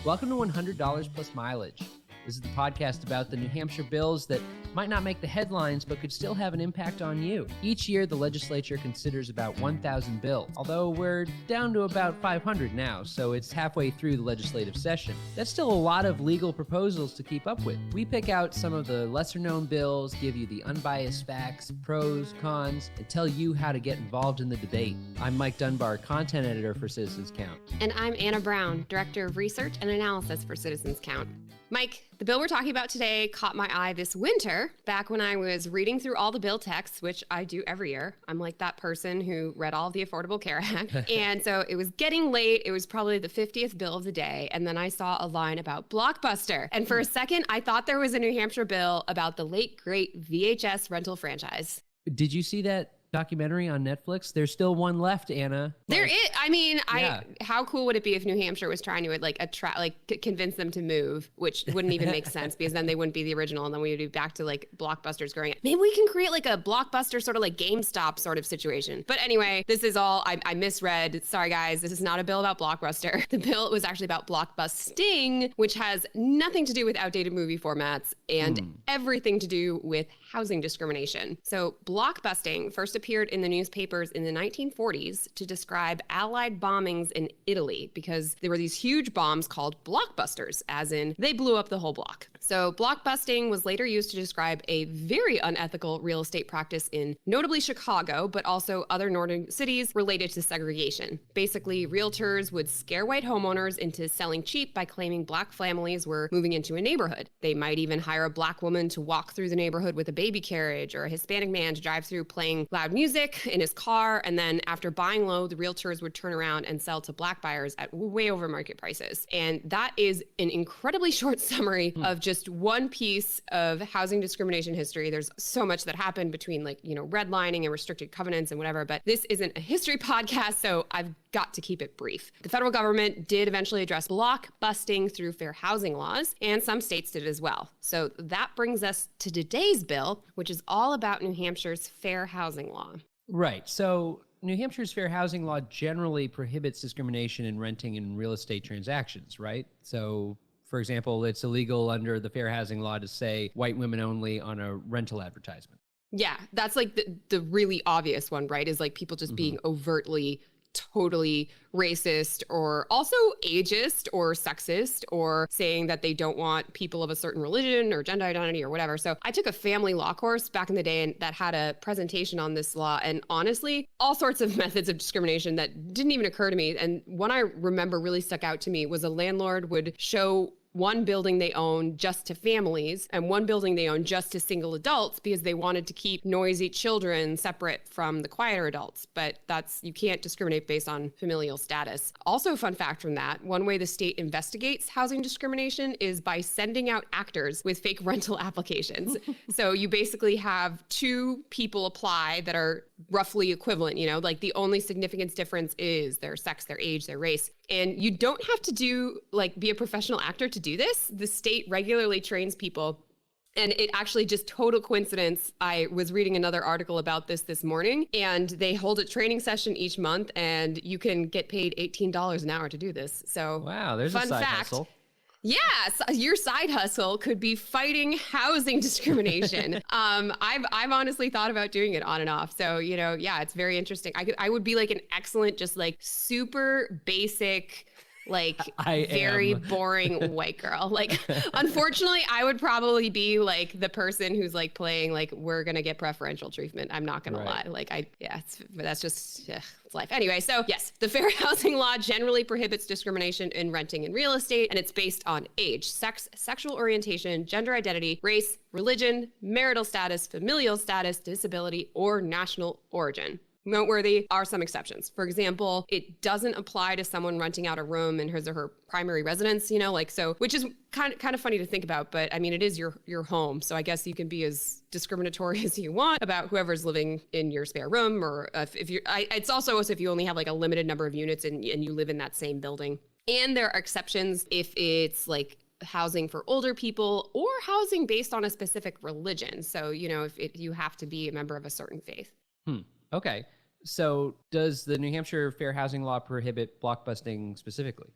Welcome to $100 Plus Mileage. This is the podcast about the New Hampshire bills that might not make the headlines but could still have an impact on you. Each year, the legislature considers about 1,000 bills, although we're down to about 500 now, so it's halfway through the legislative session. That's still a lot of legal proposals to keep up with. We pick out some of the lesser-known bills, give you the unbiased facts, pros, cons, and tell you how to get involved in the debate. I'm Mike Dunbar, content editor for Citizens Count. And I'm Anna Brown, director of research and analysis for Citizens Count. Mike, the bill we're talking about today caught my eye this winter, back when I was reading through all the bill texts, which I do every year. I'm like that person who read all of the Affordable Care Act. And so it was getting late. It was probably the 50th bill of the day. And then I saw a line about Blockbuster. And for a second, I thought there was a New Hampshire bill about the late, great VHS rental franchise. Did you see that documentary on Netflix? There's still one left, Anna. There is. I mean, how cool would it be if New Hampshire was trying to convince them to move, which wouldn't even make sense because then they wouldn't be the original and then we would be back to like Blockbusters growing up. Maybe we can create like a Blockbuster sort of like GameStop sort of situation. But anyway, this is all, I misread. Sorry guys, this is not a bill about Blockbuster. The bill was actually about Blockbusting, which has nothing to do with outdated movie formats and everything to do with housing discrimination. So Blockbusting first appeared in the newspapers in the 1940s to describe Allied bombings in Italy because there were these huge bombs called blockbusters, as in they blew up the whole block. So blockbusting was later used to describe a very unethical real estate practice in notably Chicago, but also other northern cities related to segregation. Basically, realtors would scare white homeowners into selling cheap by claiming black families were moving into a neighborhood. They might even hire a black woman to walk through the neighborhood with a baby carriage or a Hispanic man to drive through playing loud music in his car. And then after buying low, the realtors would turn around and sell to black buyers at way over market prices. And that is an incredibly short summary of just one piece of housing discrimination history. There's so much that happened between redlining and restricted covenants and whatever, but this isn't a history podcast, so I've got to keep it brief. The federal government did eventually address blockbusting through fair housing laws, and some states did as well. So that brings us to today's bill, which is all about New Hampshire's fair housing law. Right. So New Hampshire's fair housing law generally prohibits discrimination in renting and real estate transactions, right? So, for example, it's illegal under the fair housing law to say white women only on a rental advertisement. Yeah, that's like the really obvious one, right? Is like people just being overtly totally racist or also ageist or sexist or saying that they don't want people of a certain religion or gender identity or whatever. So I took a family law course back in the day and that had a presentation on this law, and honestly, all sorts of methods of discrimination that didn't even occur to me. And one I remember really stuck out to me was a landlord would show one building they own just to families and one building they own just to single adults because they wanted to keep noisy children separate from the quieter adults. But you can't discriminate based on familial status. Also, fun fact from that, one way the state investigates housing discrimination is by sending out actors with fake rental applications. So you basically have two people apply that are roughly equivalent, like the only significant difference is their sex, their age, their race. And you don't have to be a professional actor to do this. The state regularly trains people. And it actually just total coincidence. I was reading another article about this morning, and they hold a training session each month, and you can get paid $18 an hour to do this. So wow, there's fun a side fact. hustle. Yes, your side hustle could be fighting housing discrimination. I've honestly thought about doing it on and off. So, it's very interesting. I would be like an excellent, just like super basic, very boring white girl. Unfortunately, I would probably be like the person who's like playing like we're gonna get preferential treatment. I'm not gonna lie. That's just it's life. Anyway, so yes, the fair housing law generally prohibits discrimination in renting and real estate, and it's based on age, sex, sexual orientation, gender identity, race, religion, marital status, familial status, disability, or national origin. Noteworthy are some exceptions. For example, it doesn't apply to someone renting out a room in his or her primary residence, which is kind of funny to think about, but I mean, it is your home. So I guess you can be as discriminatory as you want about whoever's living in your spare room, or it's also if you only have like a limited number of units and you live in that same building. And there are exceptions if it's like housing for older people or housing based on a specific religion. So, if you have to be a member of a certain faith. Okay. So does the New Hampshire fair housing law prohibit blockbusting specifically?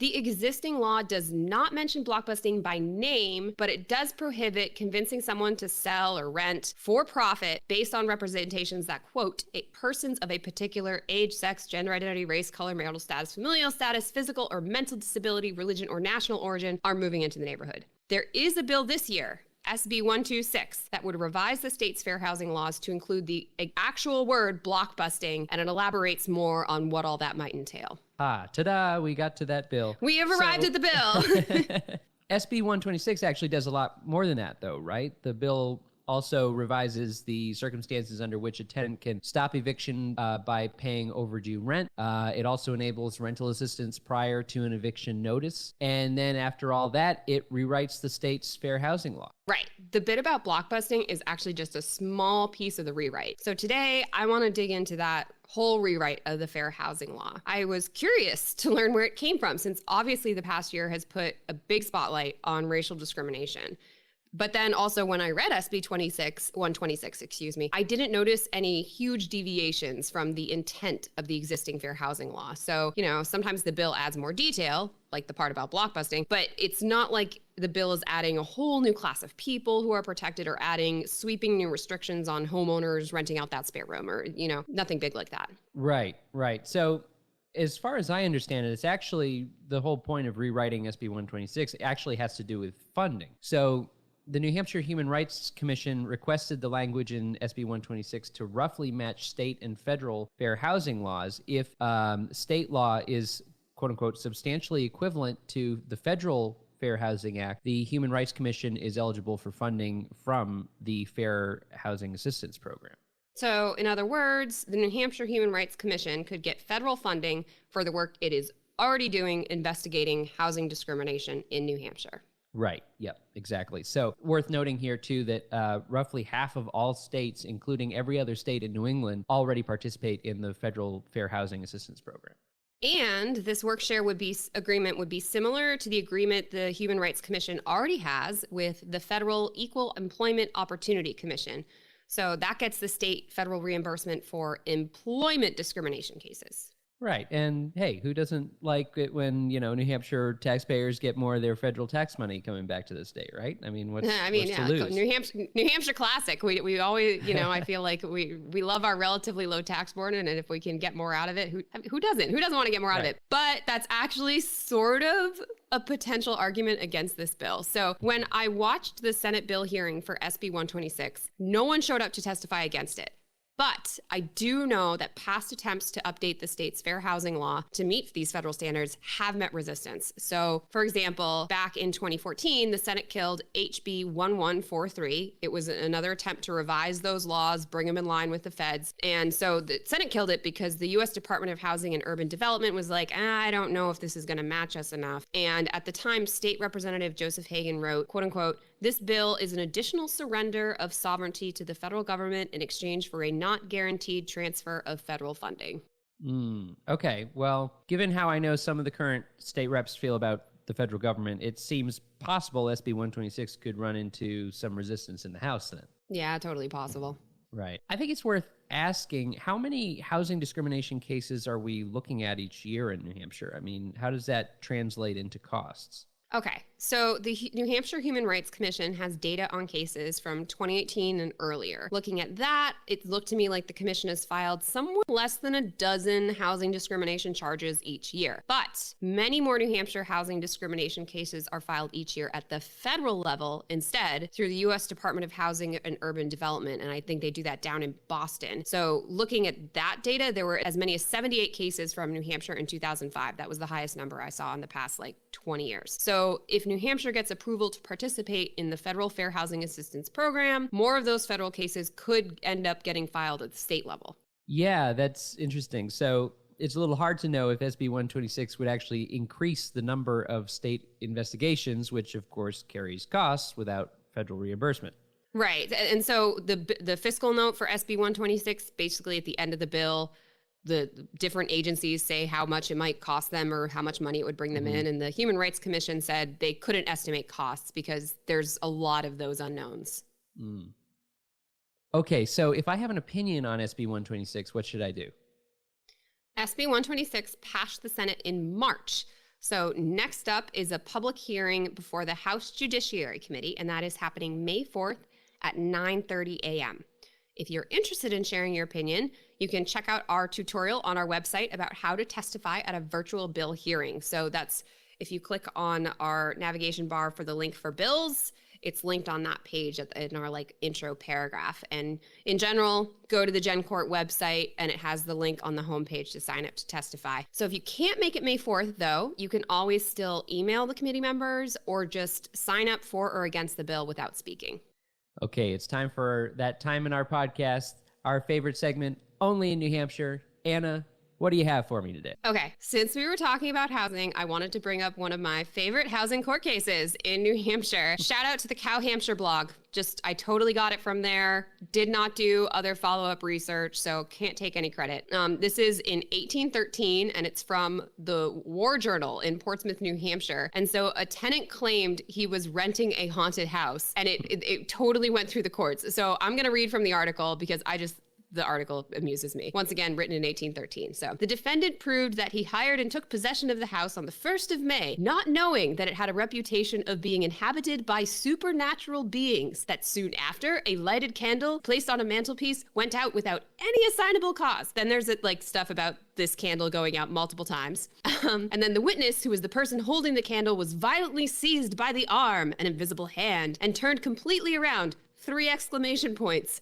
The existing law does not mention blockbusting by name, but it does prohibit convincing someone to sell or rent for profit based on representations that, quote, persons of a particular age, sex, gender identity, race, color, marital status, familial status, physical or mental disability, religion, or national origin are moving into the neighborhood. There is a bill this year, SB 126, that would revise the state's fair housing laws to include the actual word blockbusting, and it elaborates more on what all that might entail. Ta-da, we got to that bill. We have arrived at the bill. SB 126 actually does a lot more than that, though, right? The bill also revises the circumstances under which a tenant can stop eviction by paying overdue rent. It also enables rental assistance prior to an eviction notice. And then after all that, it rewrites the state's fair housing law. Right. The bit about blockbusting is actually just a small piece of the rewrite. So today, I want to dig into that whole rewrite of the fair housing law. I was curious to learn where it came from, since obviously the past year has put a big spotlight on racial discrimination. But then also when I read SB 126, I didn't notice any huge deviations from the intent of the existing fair housing law. So, sometimes the bill adds more detail, like the part about blockbusting, but it's not like the bill is adding a whole new class of people who are protected or adding sweeping new restrictions on homeowners renting out that spare room or, nothing big like that. Right. So as far as I understand it, it's actually the whole point of rewriting SB 126 actually has to do with funding. So the New Hampshire Human Rights Commission requested the language in SB 126 to roughly match state and federal fair housing laws if state law is, quote unquote, substantially equivalent to the federal Fair Housing Act. The Human Rights Commission is eligible for funding from the Fair Housing Assistance Program. So, in other words, the New Hampshire Human Rights Commission could get federal funding for the work it is already doing investigating housing discrimination in New Hampshire. Right. Yep, exactly. So worth noting here, too, that roughly half of all states, including every other state in New England, already participate in the federal Fair Housing Assistance Program. And this work-share agreement would be similar to the agreement the Human Rights Commission already has with the Federal Equal Employment Opportunity Commission. So that gets the state federal reimbursement for employment discrimination cases. Right. And hey, who doesn't like it when, New Hampshire taxpayers get more of their federal tax money coming back to the state, right? I mean, what's to lose? New Hampshire classic. We always, I feel like we love our relatively low tax burden, and if we can get more out of it, who doesn't? Who doesn't want to get more out of it? But that's actually sort of a potential argument against this bill. So when I watched the Senate bill hearing for SB 126, no one showed up to testify against it. But I do know that past attempts to update the state's fair housing law to meet these federal standards have met resistance. So, for example, back in 2014, the Senate killed HB 1143. It was another attempt to revise those laws, bring them in line with the feds. And so the Senate killed it because the U.S. Department of Housing and Urban Development was like, I don't know if this is going to match us enough. And at the time, State Representative Joseph Hagan wrote, quote unquote, "This bill is an additional surrender of sovereignty to the federal government in exchange for a not guaranteed transfer of federal funding." Okay, well, given how I know some of the current state reps feel about the federal government, it seems possible SB 126 could run into some resistance in the House then. Yeah, totally possible. Right. I think it's worth asking, how many housing discrimination cases are we looking at each year in New Hampshire? I mean, how does that translate into costs? Okay, so the New Hampshire Human Rights Commission has data on cases from 2018 and earlier. Looking at that, it looked to me like the commission has filed somewhat less than a dozen housing discrimination charges each year. But many more New Hampshire housing discrimination cases are filed each year at the federal level instead through the U.S. Department of Housing and Urban Development, and I think they do that down in Boston. So looking at that data, there were as many as 78 cases from New Hampshire in 2005. That was the highest number I saw in the past 20 years. So if New Hampshire gets approval to participate in the Federal Fair Housing Assistance Program, more of those federal cases could end up getting filed at the state level. Yeah, that's interesting. So it's a little hard to know if SB 126 would actually increase the number of state investigations, which of course carries costs without federal reimbursement. Right. And so the fiscal note for SB 126, basically at the end of the bill, the different agencies say how much it might cost them or how much money it would bring them in. And the Human Rights Commission said they couldn't estimate costs because there's a lot of those unknowns. Okay, so if I have an opinion on SB 126, what should I do? SB 126 passed the Senate in March, So next up is a public hearing before the House Judiciary Committee, and that is happening May 4th at 9:30 a.m. If you're interested in sharing your opinion, you can check out our tutorial on our website about how to testify at a virtual bill hearing. So that's, if you click on our navigation bar for the link for bills, it's linked on that page in our intro paragraph. And in general, go to the Gen Court website and it has the link on the homepage to sign up to testify. So if you can't make it May 4th, though, you can always still email the committee members or just sign up for or against the bill without speaking. Okay, it's time for that time in our podcast, our favorite segment, Only in New Hampshire. Anna, what do you have for me today? Okay, since we were talking about housing, I wanted to bring up one of my favorite housing court cases in New Hampshire. Shout out to the Cow Hampshire blog. I totally got it from there. Did not do other follow-up research, so can't take any credit. This is in 1813, and it's from the War Journal in Portsmouth, New Hampshire. And so a tenant claimed he was renting a haunted house, and it totally went through the courts. So I'm going to read from the article because the article amuses me. Once again, written in 1813. So the defendant proved that he hired and took possession of the house on the 1st of May, not knowing that it had a reputation of being inhabited by supernatural beings, that soon after, a lighted candle placed on a mantelpiece went out without any assignable cause. Then there's stuff about this candle going out multiple times. And then the witness, who was the person holding the candle, was violently seized by the arm, an invisible hand, and turned completely around. 3 exclamation points.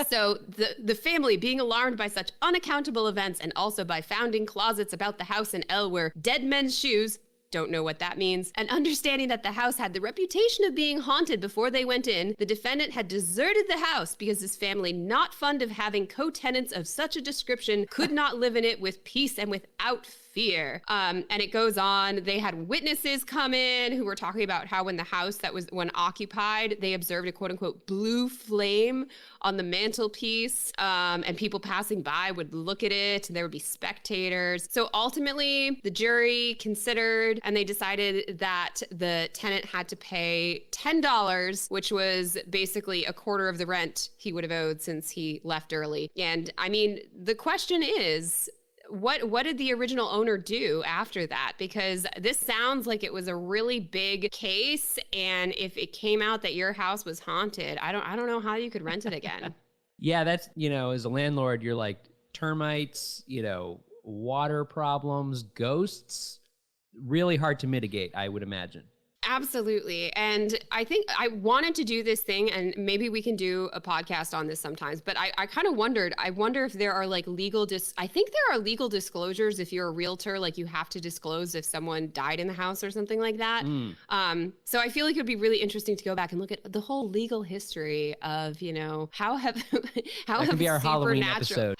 So the family, being alarmed by such unaccountable events and also by finding closets about the house in L were dead men's shoes, don't know what that means, and understanding that the house had the reputation of being haunted before they went in, the defendant had deserted the house because his family, not fond of having co-tenants of such a description, could not live in it with peace and without fear. And it goes on. They had witnesses come in who were talking about how when the house that was when occupied, they observed a quote unquote blue flame on the mantelpiece, and people passing by would look at it and there would be spectators. So ultimately the jury considered and they decided that the tenant had to pay $10, which was basically a quarter of the rent he would have owed since he left early. And I mean, the question is, what did the original owner do after that? Because this sounds like it was a really big case, and if it came out that your house was haunted, I don't know how you could rent it again. Yeah, that's, as a landlord, you're like termites, water problems, ghosts, really hard to mitigate, I would imagine. Absolutely. And I think I wanted to do this thing, and maybe we can do a podcast on this sometimes, but I kind of wondered, I wonder if there are I think there are legal disclosures if you're a realtor, you have to disclose if someone died in the house or something like that. So I feel like it would be really interesting to go back and look at the whole legal history of, how have could be our Halloween episode.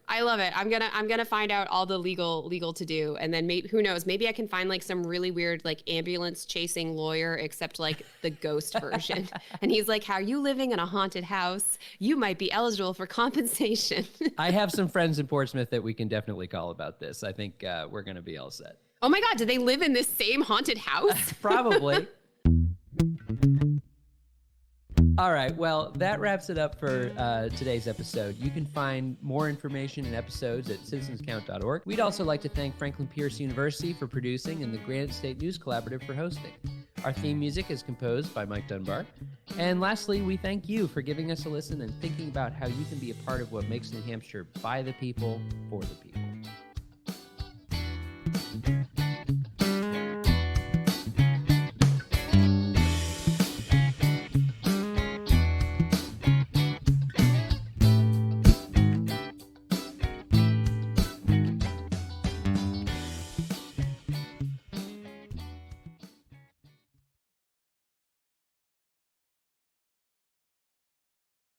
I love it. I'm gonna find out all the legal to do, and then who knows, maybe I can find some really weird ambulance chasing lawyer, except the ghost version. And he's like, how are you living in a haunted house? You might be eligible for compensation. I have some friends in Portsmouth that we can definitely call about this. I think we're going to be all set. Oh my God, do they live in this same haunted house? Probably. All right, well, that wraps it up for today's episode. You can find more information and episodes at citizenscount.org. We'd also like to thank Franklin Pierce University for producing and the Granite State News Collaborative for hosting. Our theme music is composed by Mike Dunbar. And lastly, we thank you for giving us a listen and thinking about how you can be a part of what makes New Hampshire by the people, for the people.